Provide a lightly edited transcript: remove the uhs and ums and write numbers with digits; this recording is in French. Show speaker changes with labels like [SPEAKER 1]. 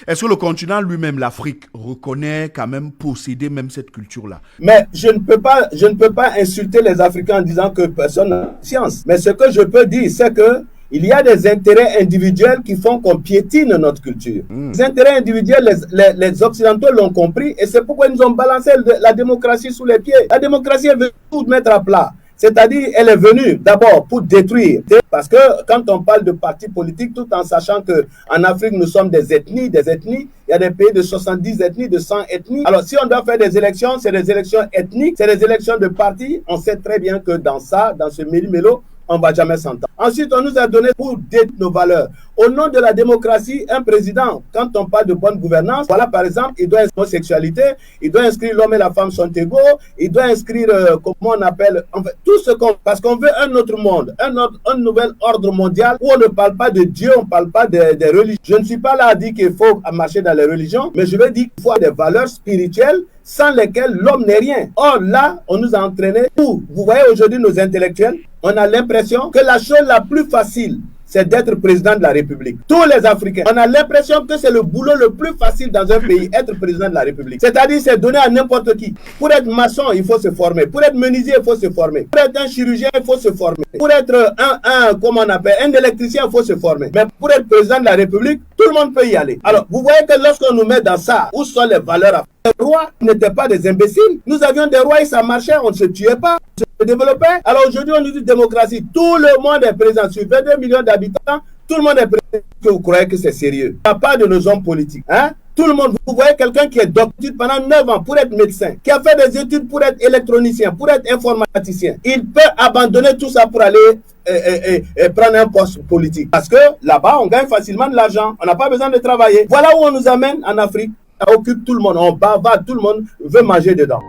[SPEAKER 1] Est-ce que le continent lui-même, l'Afrique, reconnaît quand même posséder même cette culture-là?
[SPEAKER 2] Mais je ne peux pas insulter les Africains en disant que personne n'a science. Mais ce que je peux dire, c'est que il y a des intérêts individuels qui font qu'on piétine notre culture. Les intérêts individuels, les Occidentaux l'ont compris et c'est pourquoi ils nous ont balancé la démocratie sous les pieds. La démocratie, elle veut tout mettre à plat. C'est-à-dire, elle est venue d'abord pour détruire. Parce que quand on parle de partis politiques, tout en sachant qu'en Afrique, nous sommes des ethnies, il y a des pays de 70 ethnies, de 100 ethnies. Alors, si on doit faire des élections, c'est des élections ethniques, c'est des élections de partis. On sait très bien que dans ce méli-mélo, on ne va jamais s'entendre. Ensuite, on nous a donné pour détruire nos valeurs. Au nom de la démocratie, un président, quand on parle de bonne gouvernance, voilà par exemple, il doit inscrire l'homosexualité, il doit inscrire l'homme et la femme sont égaux, il doit inscrire, comment on appelle, en fait, tout ce qu'on... Parce qu'on veut un autre monde, un nouvel ordre mondial où on ne parle pas de Dieu, on ne parle pas des religions. Je ne suis pas là à dire qu'il faut marcher dans les religions, mais je veux dire qu'il faut avoir des valeurs spirituelles sans lesquelles l'homme n'est rien. Or là, on nous a entraînés où, vous voyez aujourd'hui nos intellectuels, on a l'impression que la chose la plus facile, c'est d'être président de la République. Tous les Africains, on a l'impression que c'est le boulot le plus facile dans un pays, être président de la République. C'est-à-dire, c'est donné à n'importe qui. Pour être maçon, il faut se former. Pour être menuisier, il faut se former. Pour être un chirurgien, il faut se former. Pour être comment on appelle, un électricien, il faut se former. Mais pour être président de la République, tout le monde peut y aller. Alors, vous voyez que lorsqu'on nous met dans ça, où sont les valeurs africaines? Les rois n'étaient pas des imbéciles. Nous avions des rois et ça marchait, on ne se tuait pas, on se développait. Alors aujourd'hui, on nous dit démocratie. Tout le monde est présent. Sur 22 millions d'habitants, tout le monde est présent. Que vous croyez que c'est sérieux? Il n'y a pas de nos hommes politiques. Hein? Tout le monde, vous voyez quelqu'un qui est docteur pendant 9 ans pour être médecin, qui a fait des études pour être électronicien, pour être informaticien. Il peut abandonner tout ça pour aller prendre un poste politique. Parce que là-bas, on gagne facilement de l'argent. On n'a pas besoin de travailler. Voilà où on nous amène en Afrique. Ça occupe tout le monde, on bavard, tout le monde veut manger dedans.